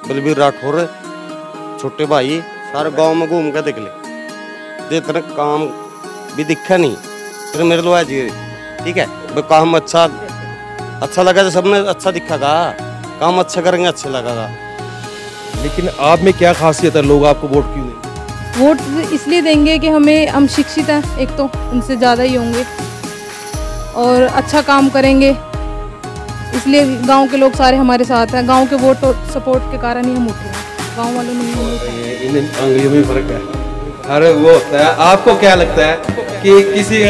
बलबीर राठौर छोटे भाई सारे गांव में घूम के देख ले, जितने काम भी दिखा नहीं फिर मेरे लो जी। ठीक है, वो काम अच्छा लगा तो सबने अच्छा दिखागा, काम अच्छा करेंगे अच्छा लगेगा। लेकिन आप में क्या खासियत है, लोग आपको वोट क्यों देंगे? वोट इसलिए देंगे कि हम शिक्षित हैं, एक तो उनसे ज़्यादा ही होंगे और अच्छा काम करेंगे, इसलिए गांव के लोग सारे हमारे साथ हैं। गांव के वोट और सपोर्ट के कारण ही हम उठे हैं, गांव वालों ने नहीं उठाए। इन अंगलियों में फर्क है। अरे वो होता है, आपको क्या लगता है कि किसी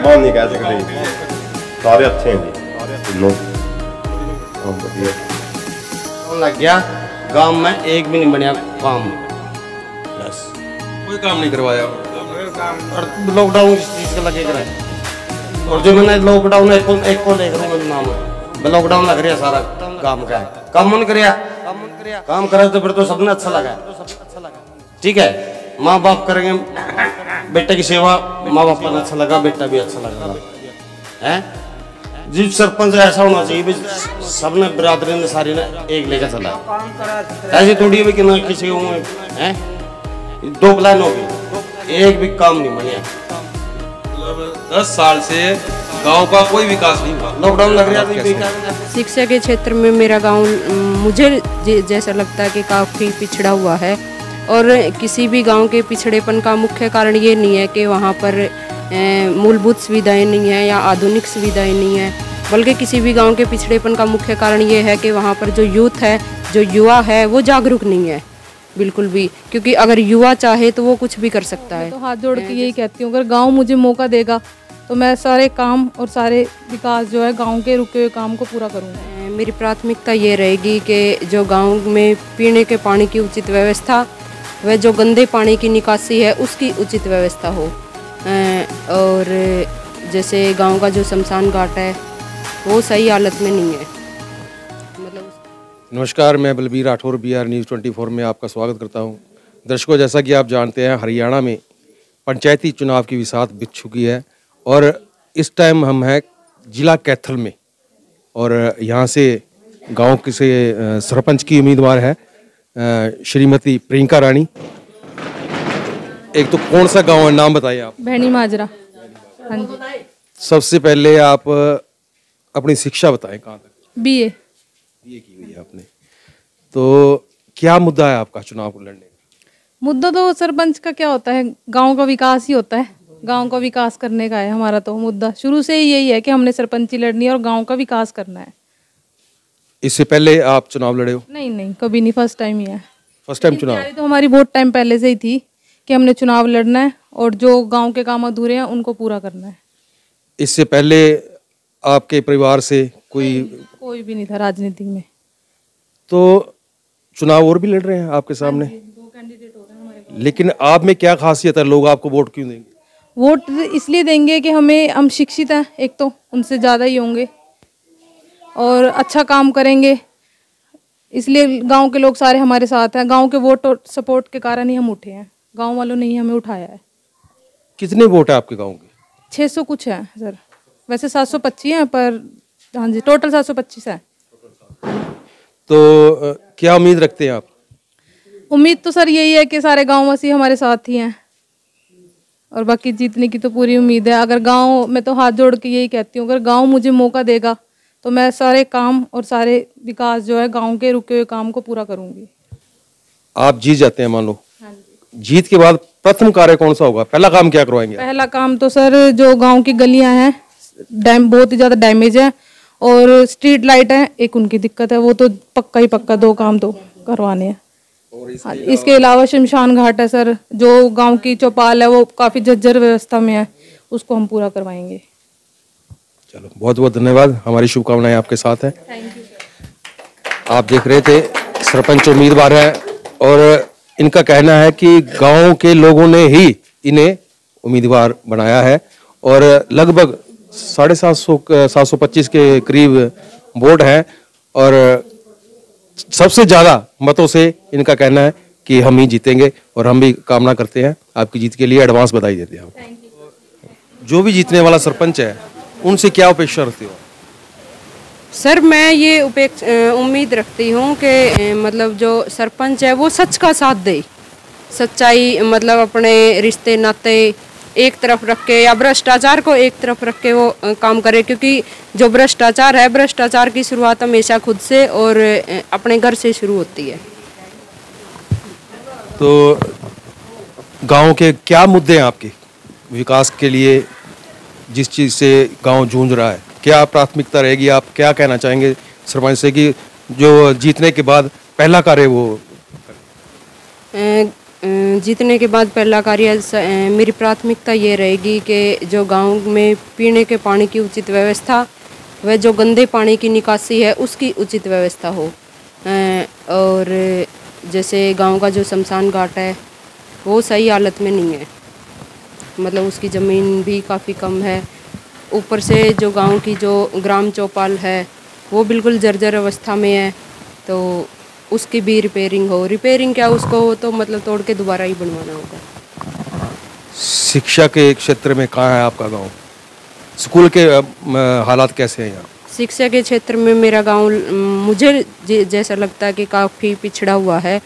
मान नहीं कह सकते, सारे अच्छे हैं जी। लग गया गांव में एक भी नहीं बनया काम, बस कोई काम नहीं करवाया। और लॉकडाउन इस चीज का लगेगा, और जो मैंने लॉकडाउन एक को लेकर नाम लॉकडाउन लग रहा है सारा काम का है, काम मन काम करे तो फिर तो सबने अच्छा लगा। ठीक है, माँ बाप करेंगे बेटे की सेवा, माँ बाप को अच्छा लगा, बेटा भी अच्छा लगा है जी। सरपंच ऐसा होना चाहिए सबने बिरादरी ने सारी ने एक लेकर चला, ऐसी थोड़ी भी कि ना किसी को है 2 प्लान होगी, एक भी काम नहीं बढ़िया। 10 साल से गांव का कोई विकास नहीं हुआ, लॉकडाउन लग रहा है। शिक्षा के क्षेत्र में मेरा गांव मुझे जैसा लगता है कि काफ़ी पिछड़ा हुआ है, और किसी भी गांव के पिछड़ेपन का मुख्य कारण ये नहीं है कि वहाँ पर मूलभूत सुविधाएं नहीं है या आधुनिक सुविधाएं नहीं है, बल्कि किसी भी गांव के पिछड़ेपन का मुख्य कारण ये है कि वहाँ पर जो यूथ है, जो युवा है, वो जागरूक नहीं है बिल्कुल भी, क्योंकि अगर युवा चाहे तो वो कुछ भी कर सकता है। तो हाथ जोड़ के यही कहती हूँ, अगर गांव मुझे मौका देगा तो मैं सारे काम और सारे विकास जो है गांव के रुके हुए काम को पूरा करूँगा। मेरी प्राथमिकता ये रहेगी कि जो गांव में पीने के पानी की उचित व्यवस्था व जो गंदे पानी की निकासी है उसकी उचित व्यवस्था हो, और जैसे गांव का जो शमशान घाट है वो सही हालत में नहीं है। नमस्कार, मैं बलबीर राठौर BR News 24 में आपका स्वागत करता हूं। दर्शकों, जैसा कि आप जानते हैं, हरियाणा में पंचायती चुनाव की बिसात बिछ चुकी है और इस टाइम हम हैं जिला कैथल में, और यहाँ से गांव के से सरपंच की उम्मीदवार है श्रीमती प्रियंका रानी। एक तो कौन सा गांव है, नाम बताइए आप? भैनी माजरा। हाँ जी। सबसे पहले आप अपनी शिक्षा बताएं, कहाँ तक? BA की हुई है आपने, तो क्या मुद्दा है आपका चुनाव को लड़ने का? मुद्दा तो सरपंच का क्या होता है, गांव का विकास ही होता है, गांव का विकास करने का है हमारा तो मुद्दा। शुरू से ही यही है कि हमने सरपंची लड़नी है और गांव का विकास करना है। इससे पहले आप चुनाव लड़े हो? नहीं, कभी नहीं, फर्स्ट टाइम ही है। फर्स्ट टाइम चुनाव? तो हमारी बहुत टाइम पहले से ही थी कि हमने चुनाव लड़ना है और जो गांव के काम अधूरे हैं उनको पूरा करना है। इससे पहले आपके परिवार से कोई भी नहीं था राजनीति में। तो चुनाव और भी लड़ रहे हैं आपके सामने? 2 कैंडिडेट हो रहे हैं हमारे। लेकिन आप में क्या खासियत है, लोग आपको वोट क्यों देंगे? वोट इसलिए देंगे कि हम शिक्षित हैं, एक तो उनसे ज़्यादा ही होंगे और अच्छा काम करेंगे, इसलिए गांव के लोग सारे हमारे साथ हैं। गांव के वोट और सपोर्ट के कारण ही हम उठे हैं, गांव वालों ने ही हमें उठाया है। कितने वोट है आपके गांव के? 600 कुछ है सर, वैसे 725 हैं, पर हाँ जी टोटल 725 है। तो क्या उम्मीद रखते हैं आप? उम्मीद तो सर यही है कि सारे गाँववासी हमारे साथ ही हैं और बाकी जीतने की तो पूरी उम्मीद है। अगर गांव, मैं तो हाथ जोड़ के यही कहती हूँ, अगर गांव मुझे मौका देगा तो मैं सारे काम और सारे विकास जो है गांव के रुके हुए काम को पूरा करूंगी। आप जीत जाते हैं मान लो, हाँ जी। जीत के बाद प्रथम कार्य कौन सा होगा, पहला काम क्या करवाएंगे? पहला काम तो सर जो गांव की गलियां हैं बहुत ही ज़्यादा डैमेज है और स्ट्रीट लाइट है, एक उनकी दिक्कत है, वो तो पक्का 2 काम तो करवाने हैं। हाँ, इसके अलावा शमशान घाट है सर, जो गांव की चौपाल है वो काफ़ी जर्जर व्यवस्था में है, उसको हम पूरा करवाएंगे। चलो, बहुत बहुत धन्यवाद, हमारी शुभकामनाएं आपके साथ हैं। Thank you. आप देख रहे थे सरपंच उम्मीदवार है और इनका कहना है कि गांव के लोगों ने ही इन्हें उम्मीदवार बनाया है और लगभग 725 के करीब वोट हैं और सबसे ज़्यादा मतों से इनका कहना है कि हम ही जीतेंगे और हम भी कामना करते हैं आपकी जीत के लिए, एडवांस बधाई देते हैं। जो भी जीतने वाला सरपंच है उनसे क्या अपेक्षा रखते हो? सर मैं ये उम्मीद रखती हूँ कि मतलब जो सरपंच है वो सच का साथ दे, सच्चाई मतलब अपने रिश्ते नाते एक तरफ रख के या भ्रष्टाचार को एक तरफ रख के वो काम करे, क्योंकि जो भ्रष्टाचार है, भ्रष्टाचार की शुरुआत हमेशा खुद से और अपने घर से शुरू होती है। तो गांव के क्या मुद्दे हैं आपके विकास के लिए, जिस चीज़ से गांव जूझ रहा है, क्या प्राथमिकता रहेगी? आप क्या कहना चाहेंगे सरपंच से कि जो जीतने के बाद पहला कार्य वो जीतने के बाद पहला कार्य मेरी प्राथमिकता ये रहेगी कि जो गांव में पीने के पानी की उचित व्यवस्था व जो गंदे पानी की निकासी है उसकी उचित व्यवस्था हो। और जैसे गांव का जो शमशान घाट है वो सही हालत में नहीं है, मतलब उसकी ज़मीन भी काफ़ी कम है। ऊपर से जो गांव की जो ग्राम चौपाल है वो बिल्कुल जर्जर अवस्था में है, तो उसकी भी रिपेयरिंग हो। रिपेयरिंग क्या उसको हो तो मतलब तोड़ के दोबारा ही बनवाना होगा। शिक्षा के क्षेत्र में कहाँ है आपका गांव? स्कूल के हालात कैसे हैं यहाँ? शिक्षा के क्षेत्र में मेरा गांव मुझे जैसा लगता है कि काफ़ी पिछड़ा हुआ है,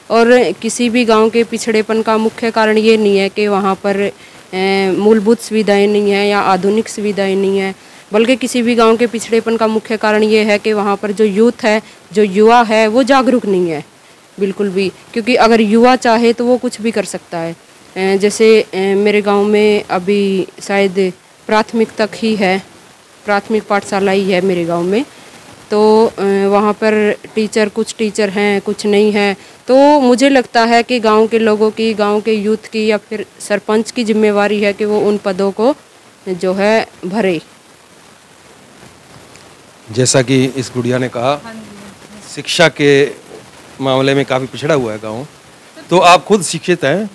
और किसी भी गांव के पिछड़ेपन का मुख्य कारण ये नहीं है कि वहाँ पर मूलभूत सुविधाएं नहीं है या आधुनिक सुविधाएं नहीं है, बल्कि किसी भी गांव के पिछड़ेपन का मुख्य कारण ये है कि वहाँ पर जो यूथ है, जो युवा है, वो जागरूक नहीं है बिल्कुल भी। क्योंकि अगर युवा चाहे तो वो कुछ भी कर सकता है। जैसे मेरे गांव में अभी शायद प्राथमिक तक ही है, प्राथमिक पाठशाला ही है मेरे गांव में, तो वहाँ पर कुछ टीचर हैं, कुछ नहीं है। तो मुझे लगता है कि गांव के लोगों की, गांव के यूथ की या फिर सरपंच की जिम्मेवारी है कि वो उन पदों को जो है भरे। जैसा कि इस गुड़िया ने कहा, शिक्षा के मामले में काफ़ी पिछड़ा हुआ है गांव। तो आप खुद शिक्षित हैं,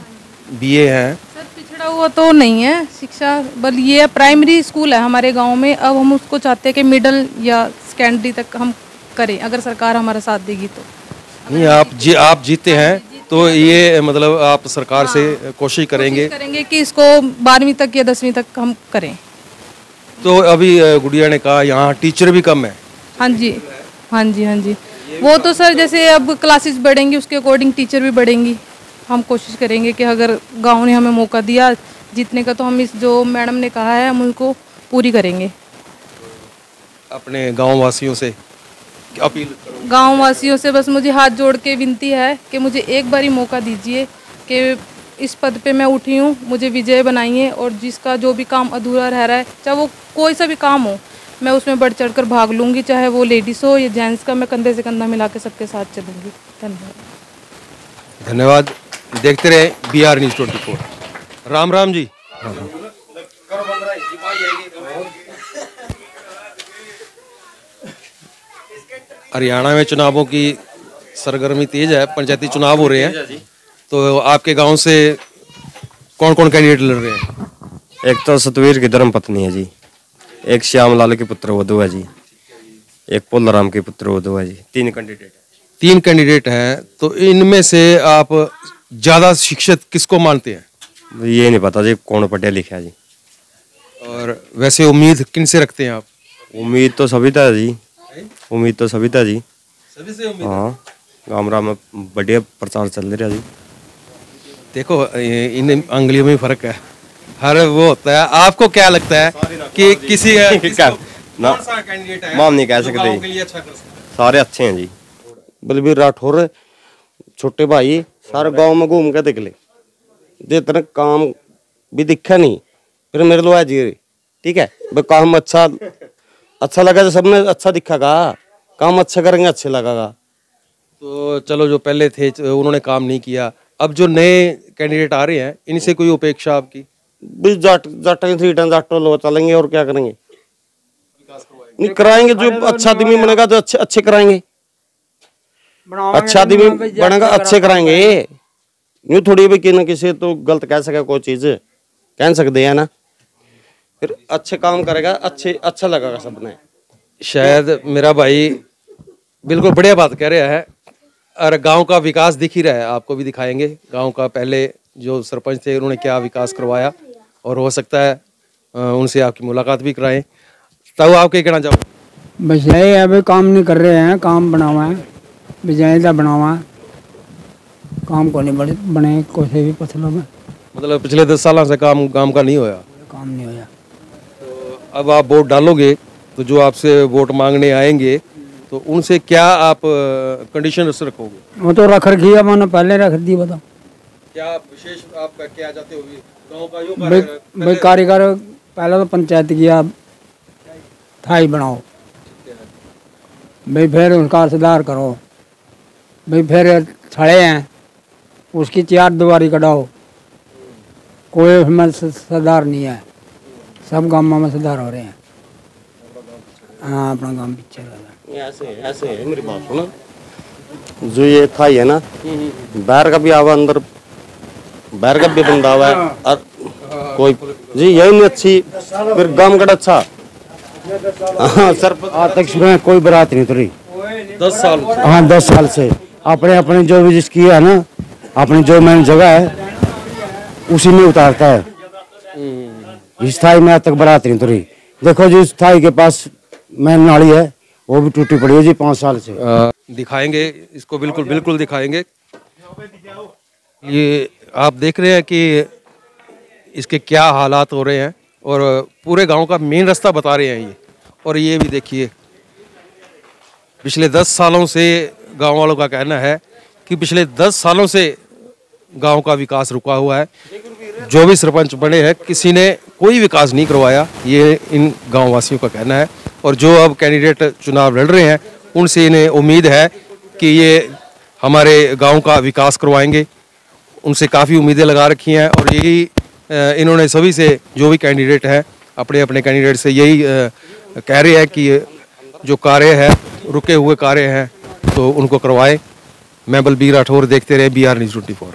बीए हैं? सर पिछड़ा हुआ तो नहीं है शिक्षा, बल ये प्राइमरी स्कूल है हमारे गांव में। अब हम उसको चाहते हैं कि मिडिल या सेकेंडरी तक हम करें, अगर सरकार हमारा साथ देगी तो। नहीं, आप जीते हैं तो ये मतलब आप सरकार से कोशिश करेंगे कि इसको 12वीं तक या 10वीं तक हम करें। तो अभी गुड़िया ने कहा यहाँ टीचर भी कम है। हाँ जी, हाँ जी, हाँ जी। वो तो सर जैसे अब क्लासेस बढ़ेंगी उसके अकॉर्डिंग टीचर भी बढ़ेंगी। हम कोशिश करेंगे कि अगर गांव ने हमें मौका दिया जीतने का तो हम इस जो मैडम ने कहा है हम उनको पूरी करेंगे। अपने गांव वासियों से अपील, गांव वासियों से बस मुझे हाथ जोड़ के विनती है कि मुझे एक बार ही मौका दीजिए कि इस पद पे मैं उठी हूँ, मुझे विजय बनाइए, और जिसका जो भी काम अधूरा रह रहा है, चाहे वो कोई सा भी काम हो, मैं उसमें बढ़ चढ़ कर भाग लूँगी, चाहे वो लेडीज़ हो या जेंट्स का, मैं कंधे से कंधा मिला के सबके साथ चलूँगी। धन्यवाद। धन्यवाद। देखते रहे BR News 24। राम राम जी। हरियाणा में चुनावों की सरगर्मी तेज है, पंचायती चुनाव हो रहे हैं, तो आपके गांव से कौन कौन कैंडिडेट लड़ रहे हैं? एक तो सतवीर की धर्मपत्नी है जी, एक श्यामलाल के पुत्र वधु है जी, एक पोलराम के पुत्र वधु है जी। 3 कैंडिडेट हैं। तो इनमें से आप ज्यादा शिक्षित किसको मानते हैं? ये नहीं पता जी कौन पढ़े लिखा है जी। और वैसे उम्मीद किन से रखते हैं आप? उम्मीद तो सभी था जी, उम्मीद तो सभी था जी। सभी से उम्मीद? हाँ, गामरा में बढ़िया प्रचार चल रहा जी। देखो इन अंगलियों में फर्क है, हर वो होता है। आपको क्या लगता है कि किसी ना माम नहीं कह सकते, सारे अच्छे हैं जी। बलबीर राठौर छोटे भाई सारे गांव में घूम के देख ले, जितना काम भी दिखा नहीं, फिर मेरे लो जी ठीक है भाई, काम अच्छा लगा तो सबने अच्छा दिखागा, काम अच्छा करेंगे अच्छे लगेगा। तो चलो जो पहले थे उन्होंने काम नहीं किया, अब जो नए कैंडिडेट आ रहे हैं इनसे कोई अपेक्षा आपकी? जाटो लो चलेंगे और क्या करेंगे, नहीं कराएंगे, जो अच्छा आदमी बनेगा तो अच्छे कराएंगे, अच्छा आदमी बनेगा अच्छे कराएंगे। यूं थोड़ी भी कि न किसी तो गलत कह सके, कोई चीज कह सकते हैं ना, फिर अच्छे काम करेगा, अच्छा लगेगा सबने। शायद मेरा भाई बिल्कुल बढ़िया बात कह रहा है, और गांव का विकास दिख ही रहा है, आपको भी दिखाएंगे गांव का पहले जो सरपंच थे उन्होंने क्या विकास करवाया, और हो सकता है उनसे आपकी मुलाकात भी कराएं। तब आप क्या कहना चाहोगे? बस यही है, अभी काम नहीं कर रहे हैं, काम बनावा है बिजाईदा बनावा है, काम को नहीं बने कोई भी फसलों में। मतलब पिछले 10 सालों से काम का नहीं होया। काम नहीं होया। तो अब आप वोट डालोगे तो जो आपसे वोट मांगने आएंगे तो उनसे क्या आप कंडीशन रखोगे? वो तो रख रखी है, मैंने पहले रख दी। बताओ क्या विशेष आप क्या चाहते हो गांव का यो भाई कारीगर पहले तो पंचायत किया था ही बनाओ भाई, फिर उसका सुधार करो भाई, फिर छड़े हैं उसकी 4 दीवारी कटाओ, कोई उसमें सुधार नहीं है, सब गाँव में सुधार हो रहे हैं। हाँ अपना काम पीछे रह रहा है। ऐसे है मेरी बात सुनो, जो ये था ये ना बाहर का भी आवा अंदर, बाहर का भी बंदा हुआ है और कोई जी यही नहीं अच्छी, फिर गांव का अच्छा। हाँ सर आज तक में कोई बारात नहीं उतरी 10 साल। हाँ 10 साल से अपने अपने जो भी जिसकी है ना, अपनी जो मैंने जगह है उसी में उतारता है। इस थाई में आज तक बारात नहीं उतरी। देखो जी इस थाई के पास मैन नाली है वो भी टूटी पड़ी है जी 5 साल से। दिखाएंगे इसको, बिल्कुल बिल्कुल दिखाएंगे। ये आप देख रहे हैं कि इसके क्या हालात हो रहे हैं और पूरे गांव का मेन रास्ता बता रहे हैं ये। और ये भी देखिए पिछले 10 सालों से गांव वालों का कहना है कि पिछले 10 सालों से गांव का विकास रुका हुआ है। जो भी सरपंच बने हैं किसी ने कोई विकास नहीं करवाया, ये इन गाँव वासियों का कहना है। और जो अब कैंडिडेट चुनाव लड़ रहे हैं उनसे इन्हें उम्मीद है कि ये हमारे गांव का विकास करवाएंगे। उनसे काफ़ी उम्मीदें लगा रखी हैं और यही इन्होंने सभी से जो भी कैंडिडेट हैं अपने अपने कैंडिडेट से यही कह रहे हैं कि जो कार्य है रुके हुए कार्य हैं तो उनको करवाएं। मैं बलबीर राठौर, देखते रहे BR News 24।